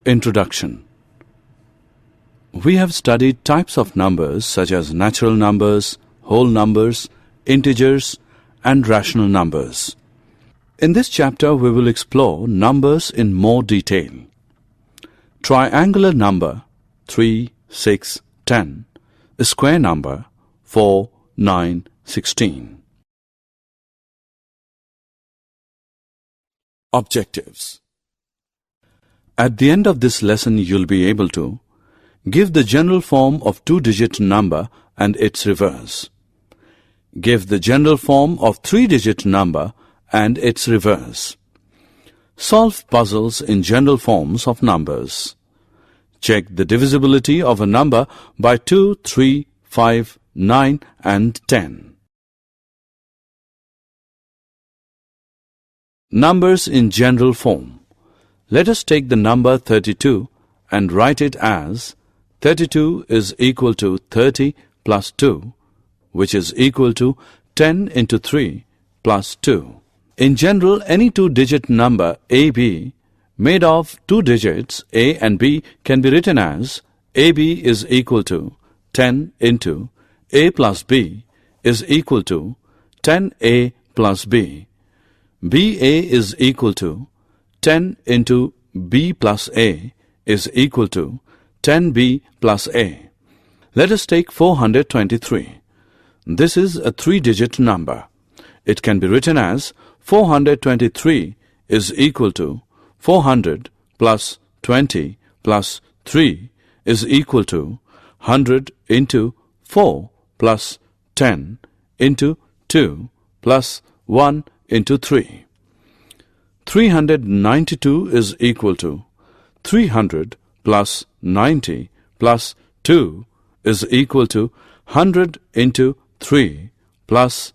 Introduction. We have studied types of numbers such as natural numbers, whole numbers, integers, and rational numbers. In this chapter, we will explore numbers in more detail. Triangular number 3, 6, 10. A square number 4, 9, 16. Objectives. At the end of this lesson, you'll be able to give the general form of two-digit number and its reverse. Give the general form of three-digit number and its reverse. Solve puzzles in general forms of numbers. Check the divisibility of a number by 2, 3, 5, 9 and 10. Numbers in general form. Let us take the number 32 and write it as 32 is equal to 30 plus 2, which is equal to 10 into 3 plus 2. In general, any two-digit number AB made of two digits A and B can be written as AB is equal to 10 into A plus B is equal to 10A plus B. BA is equal to 10 into B plus A is equal to 10B plus A. Let us take 423. This is a three-digit number. It can be written as 423 is equal to 400 plus 20 plus 3 is equal to 100 into 4 plus 10 into 2 plus 1 into 3. 392 is equal to 300 plus 90 plus 2 is equal to 100 into 3 plus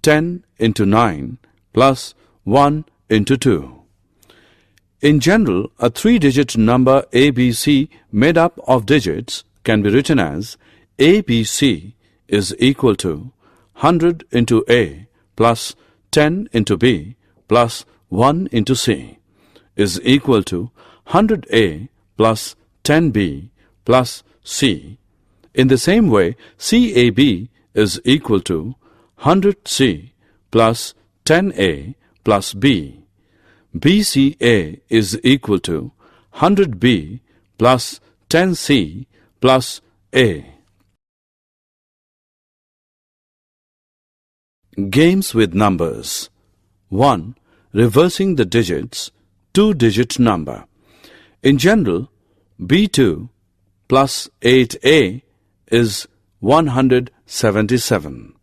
10 into 9 plus 1 into 2. In general, a three-digit number ABC made up of digits can be written as ABC is equal to 100 into A plus 10 into B plus 1 into C is equal to 100A plus 10B plus C. In the same way, CAB is equal to 100C plus 10A plus B. BCA is equal to 100B plus 10C plus A. Games with numbers. 1. Reversing the digits, two-digit number. In general, B2 plus 8A is 177.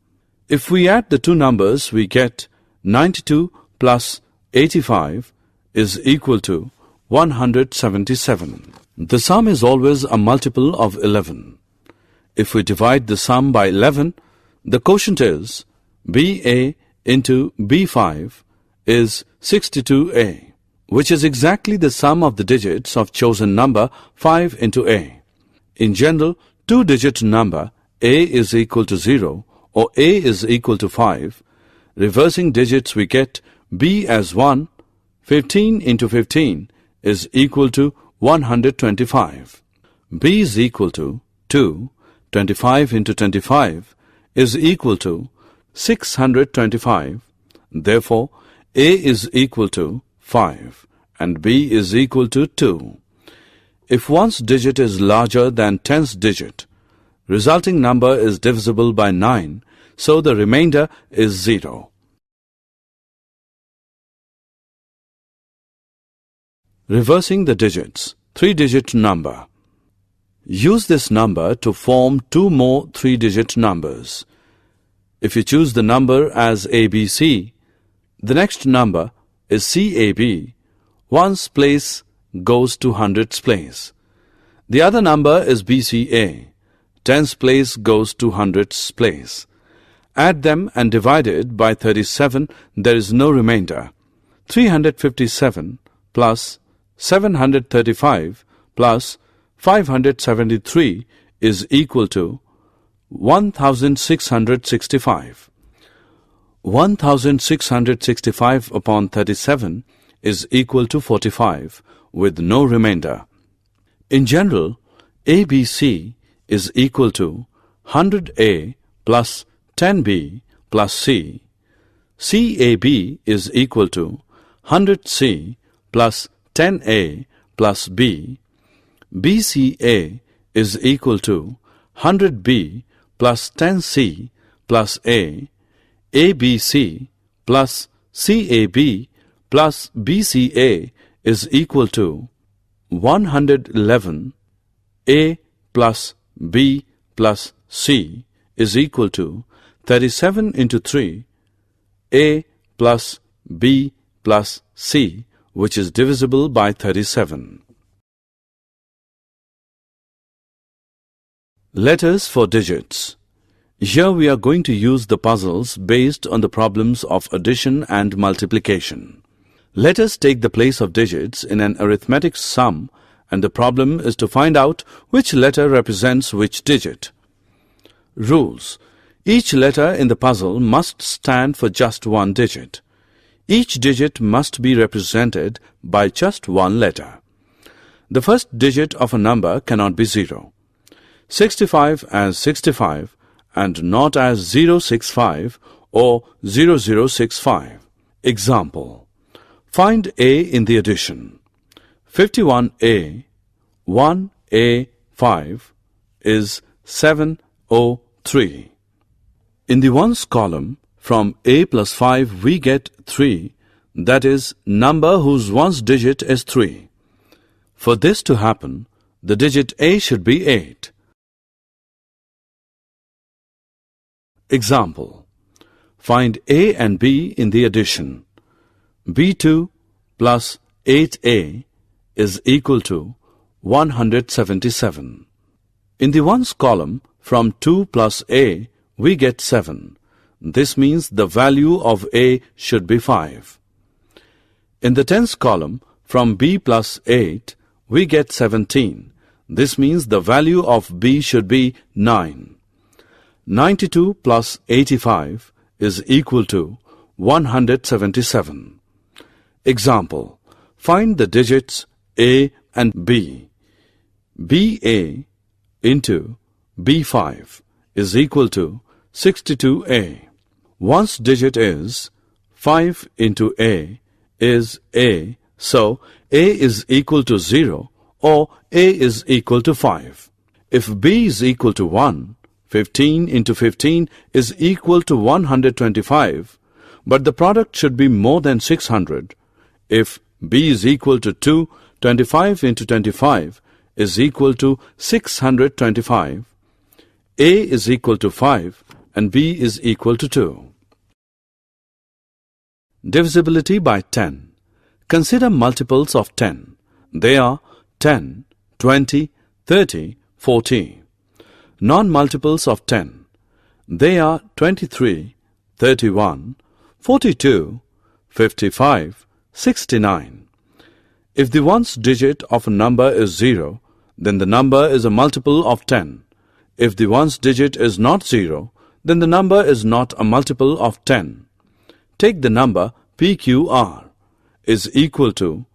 If we add the two numbers, we get 92 plus 85 is equal to 177. The sum is always a multiple of 11. If we divide the sum by 11, the quotient is BA into B5 is 62A, which is exactly the sum of the digits of chosen number 5 into A. In general, two-digit number A is equal to 0 or A is equal to 5. Reversing digits, we get B as 1. 15 into 15 is equal to 125. B is equal to 2. 25 into 25 is equal to 625. Therefore, A is equal to 5 and B is equal to 2. If one's digit is larger than 10th digit, resulting number is divisible by 9, so the remainder is 0. Reversing the digits, three-digit number. Use this number to form two more three-digit numbers. If you choose the number as ABC, the next number is CAB. One's place goes to hundredths place. The other number is BCA. Tens place goes to hundredths place. Add them and divide it by 37. There is no remainder. 357 plus 735 plus 573 is equal to 1665. 1665 upon 37 is equal to 45. with no remainder. In general, ABC is equal to 100A plus 10B plus C. CAB is equal to 100C plus 10A plus B. BCA is equal to 100B plus 10C plus A. ABC plus CAB plus BCA is equal to 111. A plus B plus C is equal to 37 into 3. A plus B plus C, which is divisible by 37. Letters for digits. Here we are going to use the puzzles based on the problems of addition and multiplication. Let us take the place of digits in an arithmetic sum, and the problem is to find out which letter represents which digit. Rules. Each letter in the puzzle must stand for just one digit. Each digit must be represented by just one letter. The first digit of a number cannot be 0. 65 as 65 and not as 065 or 0065. Example. Find A in the addition. 51A, 1A5 is 703. In the ones column, from A plus 5 we get 3, that is, number whose ones digit is 3. For this to happen, the digit A should be 8. Example. Find A and B in the addition. B2 plus 8A is equal to 177. In the ones column, from 2 plus A, we get 7. This means the value of A should be 5. In the tens column, from B plus 8, we get 17. This means the value of B should be 9. 92 plus 85 is equal to 177. Example. Find the digits A and B. BA into B5 is equal to 62A. One's digit is 5 into A is A, so A is equal to 0 or A is equal to 5. If B is equal to 1, 15 into 15 is equal to 125, but the product should be more than 600. If B is equal to 2, 25 into 25 is equal to 625. A is equal to 5 and B is equal to 2. Divisibility by 10. Consider multiples of 10. They are 10, 20, 30, 40. Non-multiples of 10. They are 23, 31, 42, 55, 69. If the ones digit of a number is 0, then the number is a multiple of 10. If the ones digit is not 0, then the number is not a multiple of 10. Take the number PQR is equal to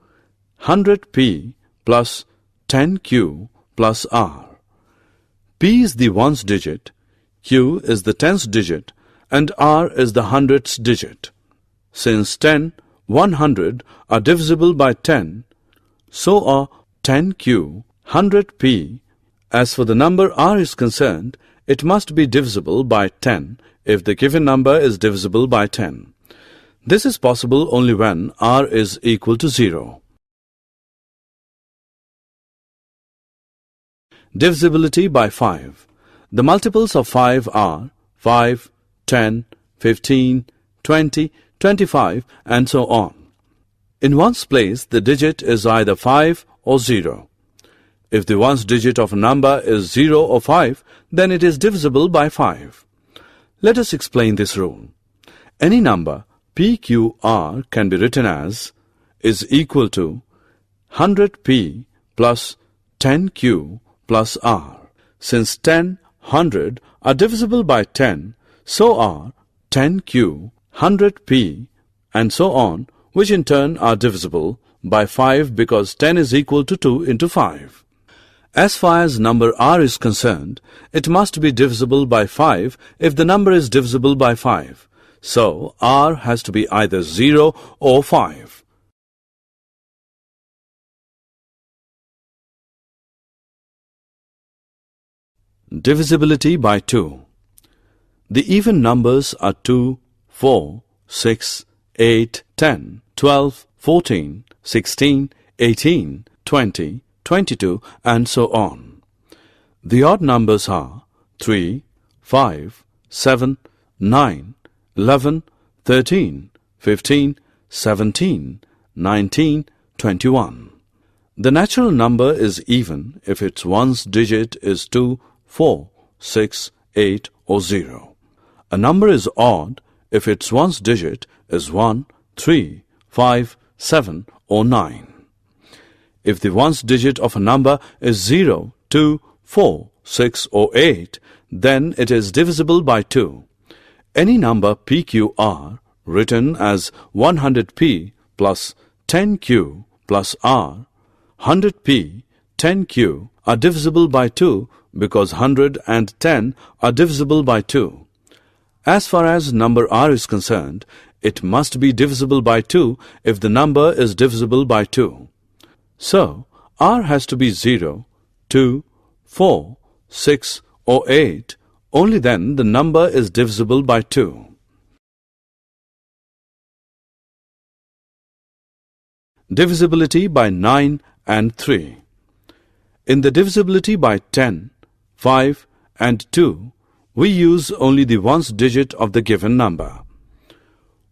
100P plus 10Q plus R. P is the ones digit, Q is the tens digit, and R is the hundredths digit. Since 10, 100 are divisible by 10, so are 10Q, 100P. As for the number R is concerned, it must be divisible by 10 if the given number is divisible by 10. This is possible only when R is equal to 0. Divisibility by 5. The multiples of 5 are 5, 10, 15, 20, 25 and so on. In ones place, the digit is either 5 or 0. If the ones digit of a number is 0 or 5, then it is divisible by 5. Let us explain this rule. Any number PQR can be written as is equal to 100P plus 10Q plus R. Since 10, 100 are divisible by 10, so are 10Q, 100P and so on, which in turn are divisible by 5 because 10 is equal to 2 into 5. As far as number r is concerned, it must be divisible by 5 if the number is divisible by 5. So, r has to be either 0 or 5. Divisibility by 2. The even numbers are 2, 4, 6, 8, 10, 12, 14, 16, 18, 20, 22, and so on. The odd numbers are 3, 5, 7, 9, 11, 13, 15, 17, 19, 21. The natural number is even if its ones digit is 2, 4, 6, 8 or 0. A number is odd if its ones digit is 1, 3, 5, 7 or 9. If the ones digit of a number is 0, 2, 4, 6 or 8, then it is divisible by 2. Any number PQR written as 100P plus 10Q plus R, 100P, 10Q are divisible by 2 because 100 and 10 are divisible by 2. As far as number r is concerned, it must be divisible by 2 if the number is divisible by 2. So, r has to be 0, 2, 4, 6 or 8, only then the number is divisible by 2. Divisibility by 9 and 3. In the divisibility by 10, 5 and 2, we use only the ones digit of the given number.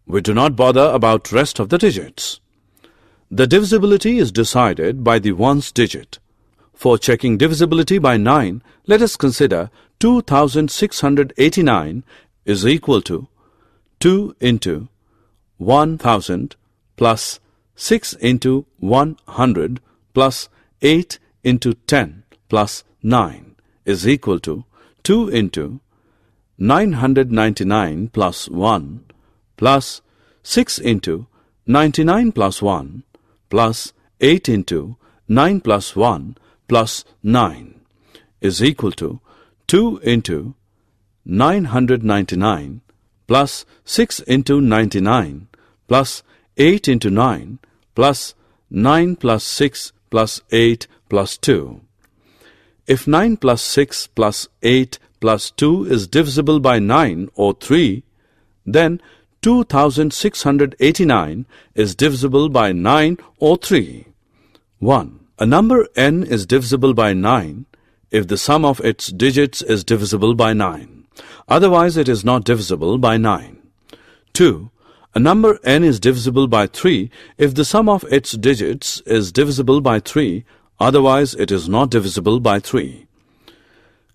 We do not bother about rest of the digits. The divisibility is decided by the ones digit. For checking divisibility by 9, let us consider 2689 is equal to 2 into 1000 plus 6 into 100 plus 8 into 10 plus 9 is equal to 2 into 999 plus 1 plus 6 into 99 plus 1 plus 8 into 9 plus 1 plus 9 is equal to 2 into 999 plus 6 into 99 plus 8 into 9 plus 9 plus 6 plus 8 plus 2. If 9 plus 6 plus 8 plus 2 is divisible by 9 or 3, then 2689 is divisible by 9 or 3. 1. A number n is divisible by 9 if the sum of its digits is divisible by 9. Otherwise, it is not divisible by 9. 2. A number n is divisible by 3 if the sum of its digits is divisible by 3. Otherwise, it is not divisible by 3.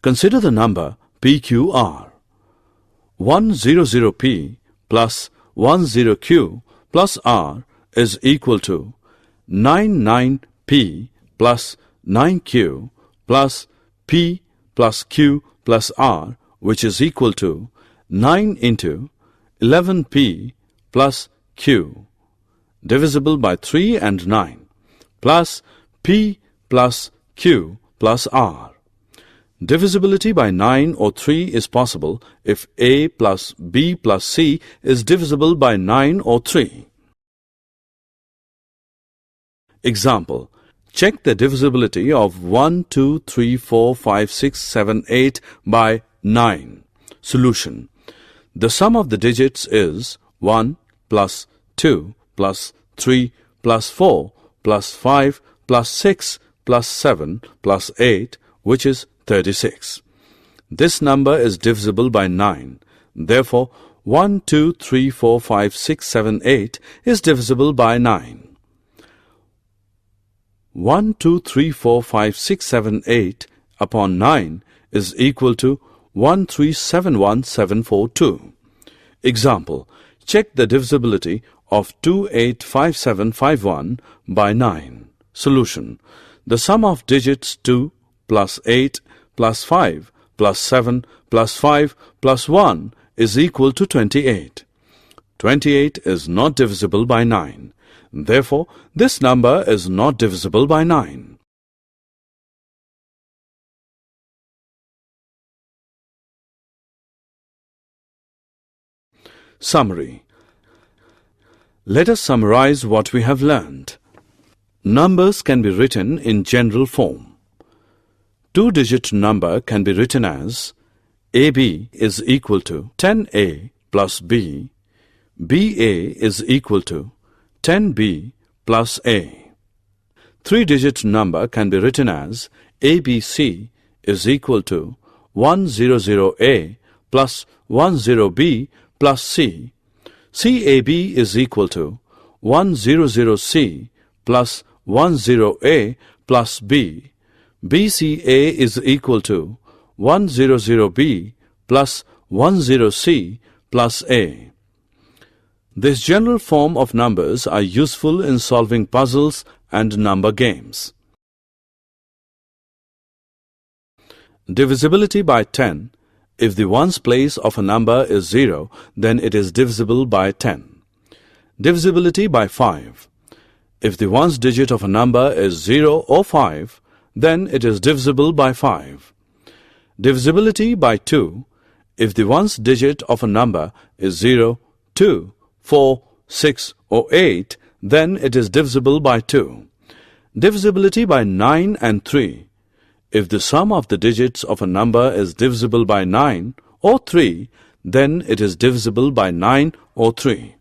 Consider the number PQR. 100P plus 10Q plus R is equal to 99P plus 9Q plus P plus Q plus R, which is equal to 9 into 11P plus Q, divisible by 3 and 9, plus P plus Q plus R. Divisibility by 9 or 3 is possible if A plus B plus C is divisible by 9 or 3. Example. Check the divisibility of 1, 2, 3, 4, 5, 6, 7, 8 by 9. Solution. The sum of the digits is 1 plus 2 plus 3 plus 4 plus 5 plus 6 plus 7 plus 8, which is 36. This number is divisible by 9. Therefore, 1, 2, 3, 4, 5, 6, 7, 8 is divisible by 9. 1, 2, 3, 4, 5, 6, 7, 8 upon 9 is equal to 1371742. Example. Check the divisibility of 285751 by 9. Solution. The sum of digits 2 plus 8 plus 5 plus 7 plus 5 plus 1 is equal to 28. 28 is not divisible by 9. Therefore, this number is not divisible by 9. Summary. Let us summarize what we have learned. Numbers can be written in general form. Two-digit number can be written as AB is equal to 10A plus B, BA is equal to 10B plus A. Three-digit number can be written as ABC is equal to 100A plus 10B plus C. CAB is equal to 100C plus 10A plus B. BCA is equal to 100B plus 10C plus A. This general form of numbers are useful in solving puzzles and number games. Divisibility by 10. If the ones place of a number is 0, then it is divisible by 10. Divisibility by 5. If the ones digit of a number is 0 or 5, then it is divisible by 5. Divisibility by 2. If the ones digit of a number is 0, 2, 4, 6 or 8, then it is divisible by 2. Divisibility by 9 and 3. If the sum of the digits of a number is divisible by 9 or 3, then it is divisible by 9 or 3.